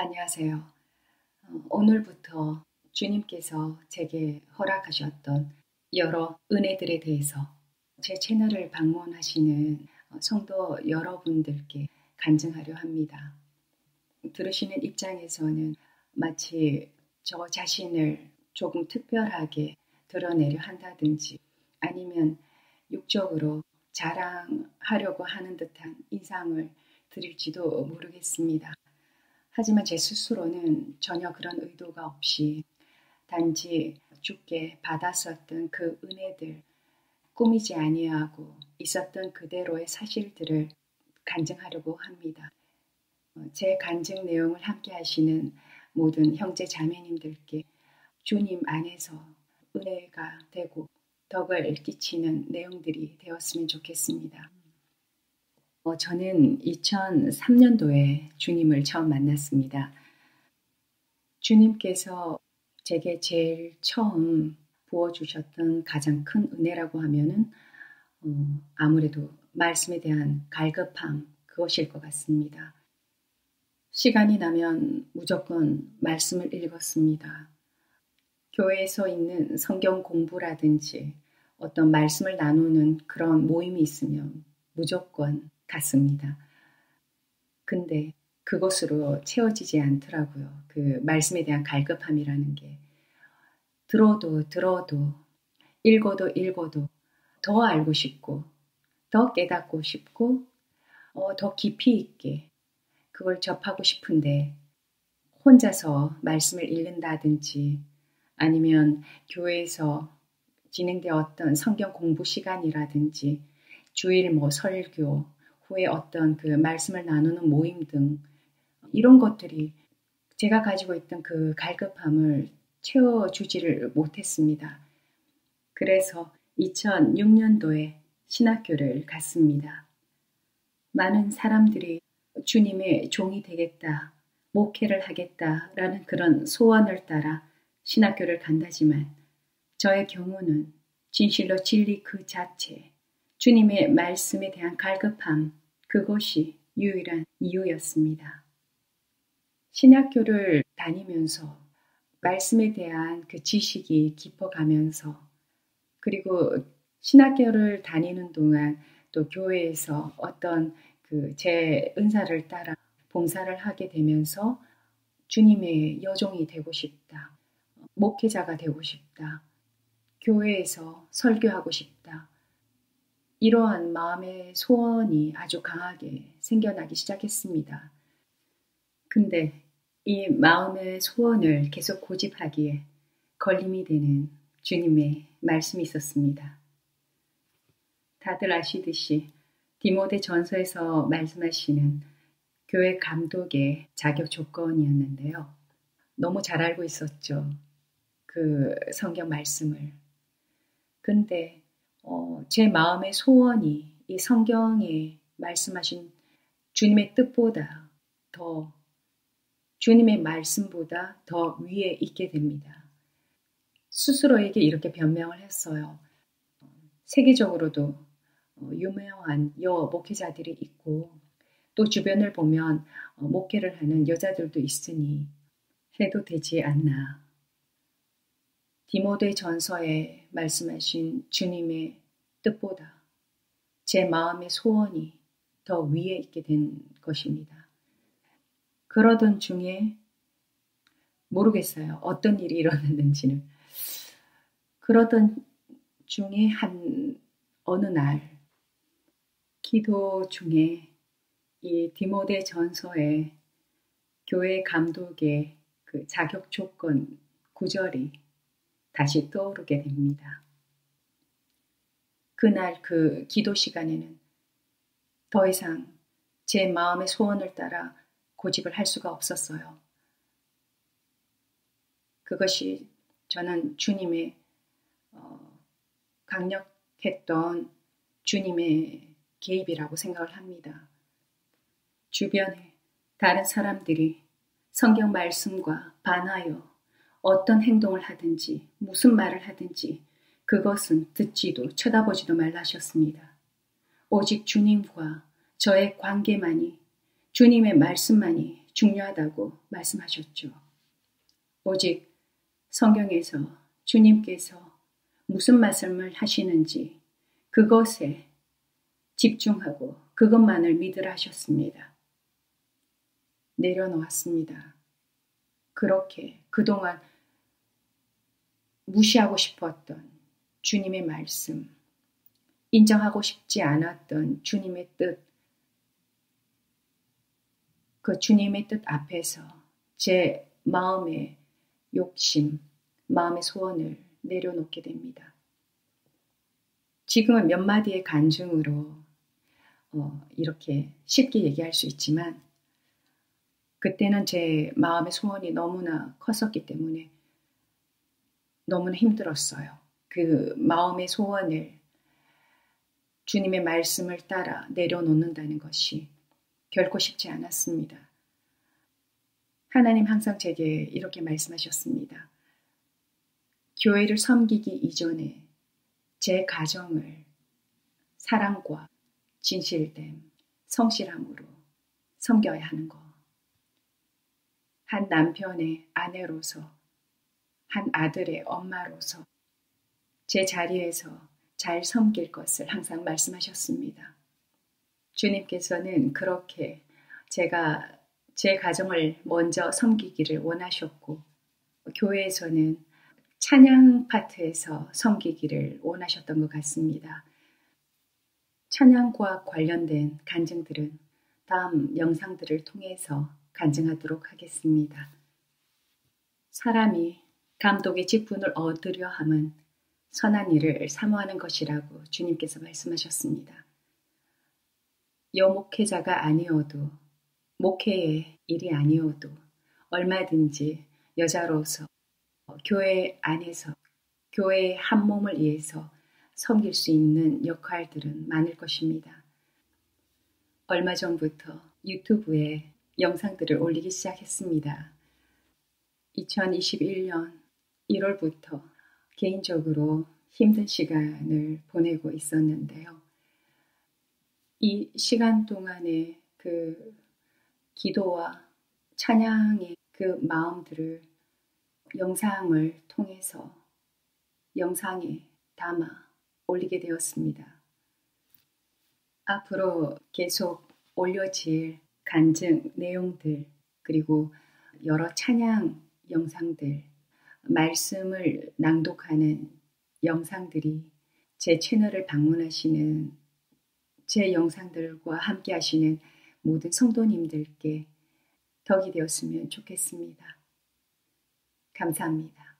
안녕하세요. 오늘부터 주님께서 제게 허락하셨던 여러 은혜들에 대해서 제 채널을 방문하시는 성도 여러분들께 간증하려 합니다. 들으시는 입장에서는 마치 저 자신을 조금 특별하게 드러내려 한다든지 아니면 육적으로 자랑하려고 하는 듯한 인상을 드릴지도 모르겠습니다. 하지만 제 스스로는 전혀 그런 의도가 없이 단지 주께 받았었던 그 은혜들, 꾸미지 아니하고 있었던 그대로의 사실들을 간증하려고 합니다. 제 간증 내용을 함께 하시는 모든 형제 자매님들께 주님 안에서 은혜가 되고 덕을 끼치는 내용들이 되었으면 좋겠습니다. 저는 2003년도에 주님을 처음 만났습니다. 주님께서 제게 제일 처음 부어주셨던 가장 큰 은혜라고 하면은 아무래도 말씀에 대한 갈급함, 그것일 것 같습니다. 시간이 나면 무조건 말씀을 읽었습니다. 교회에서 있는 성경 공부라든지 어떤 말씀을 나누는 그런 모임이 있으면 무조건 갔습니다. 근데 그것으로 채워지지 않더라고요. 그 말씀에 대한 갈급함이라는 게. 들어도 읽어도 더 알고 싶고 더 깨닫고 싶고 더 깊이 있게 그걸 접하고 싶은데 혼자서 말씀을 읽는다든지 아니면 교회에서 진행되었던 성경 공부 시간이라든지 주일 설교 후에 어떤 그 말씀을 나누는 모임 등 이런 것들이 제가 가지고 있던 그 갈급함을 채워주지를 못했습니다. 그래서 2006년도에 신학교를 갔습니다. 많은 사람들이 주님의 종이 되겠다, 목회를 하겠다라는 그런 소원을 따라 신학교를 간다지만 저의 경우는 진실로 진리 그 자체, 주님의 말씀에 대한 갈급함, 그것이 유일한 이유였습니다. 신학교를 다니면서 말씀에 대한 그 지식이 깊어가면서 그리고 신학교를 다니는 동안 또 교회에서 어떤 그 제 은사를 따라 봉사를 하게 되면서 주님의 여종이 되고 싶다. 목회자가 되고 싶다. 교회에서 설교하고 싶다. 이러한 마음의 소원이 아주 강하게 생겨나기 시작했습니다. 근데 이 마음의 소원을 계속 고집하기에 걸림이 되는 주님의 말씀이 있었습니다. 다들 아시듯이 디모데 전서에서 말씀하시는 교회 감독의 자격 조건이었는데요. 너무 잘 알고 있었죠. 그 성경 말씀을. 근데 제 마음의 소원이 이 성경에 말씀하신 주님의 뜻보다 더 주님의 말씀보다 더 위에 있게 됩니다. 스스로에게 이렇게 변명을 했어요. 세계적으로도 유명한 목회자들이 있고 또 주변을 보면 목회를 하는 여자들도 있으니 해도 되지 않나. 디모데 전서에 말씀하신 주님의 뜻보다 제 마음의 소원이 더 위에 있게 된 것입니다. 그러던 중에 모르겠어요. 어떤 일이 일어났는지는. 그러던 중에 어느 날 기도 중에 이 디모데 전서에 교회 감독의 그 자격 조건 구절이 다시 떠오르게 됩니다. 그날 그 기도 시간에는 더 이상 제 마음의 소원을 따라 고집을 할 수가 없었어요. 그것이 저는 주님의 강력했던 주님의 개입이라고 생각을 합니다. 주변에 다른 사람들이 성경 말씀과 반하여 어떤 행동을 하든지 무슨 말을 하든지 그것은 듣지도 쳐다보지도 말라 하셨습니다. 오직 주님과 저의 관계만이 주님의 말씀만이 중요하다고 말씀하셨죠. 오직 성경에서 주님께서 무슨 말씀을 하시는지 그것에 집중하고 그것만을 믿으라 하셨습니다. 내려놓았습니다. 그렇게 그동안 무시하고 싶었던 주님의 말씀, 인정하고 싶지 않았던 주님의 뜻, 그 주님의 뜻 앞에서 제 마음의 욕심, 마음의 소원을 내려놓게 됩니다. 지금은 몇 마디의 간증으로 이렇게 쉽게 얘기할 수 있지만 그때는 제 마음의 소원이 너무나 컸었기 때문에 너무나 힘들었어요. 그 마음의 소원을 주님의 말씀을 따라 내려놓는다는 것이 결코 쉽지 않았습니다. 하나님 항상 제게 이렇게 말씀하셨습니다. 교회를 섬기기 이전에 제 가정을 사랑과 진실됨, 성실함으로 섬겨야 하는 것. 한 남편의 아내로서, 한 아들의 엄마로서 제 자리에서 잘 섬길 것을 항상 말씀하셨습니다. 주님께서는 그렇게 제가 제 가정을 먼저 섬기기를 원하셨고 교회에서는 찬양 파트에서 섬기기를 원하셨던 것 같습니다. 찬양과 관련된 간증들은 다음 영상들을 통해서 간증하도록 하겠습니다. 사람이 감독의 직분을 얻으려 함은 선한 일을 사모하는 것이라고 주님께서 말씀하셨습니다. 여목회자가 아니어도 목회의 일이 아니어도 얼마든지 여자로서 교회 안에서 교회의 한 몸을 위해서 섬길 수 있는 역할들은 많을 것입니다. 얼마 전부터 유튜브에 영상들을 올리기 시작했습니다. 2021년 1월부터 개인적으로 힘든 시간을 보내고 있었는데요. 이 시간 동안에 그 기도와 찬양의 그 마음들을 영상을 통해서 영상에 담아 올리게 되었습니다. 앞으로 계속 올려질 간증 내용들 그리고 여러 찬양 영상들, 말씀을 낭독하는 영상들이 제 채널을 방문하시는 제 영상들과 함께 하시는 모든 성도님들께 덕이 되었으면 좋겠습니다. 감사합니다.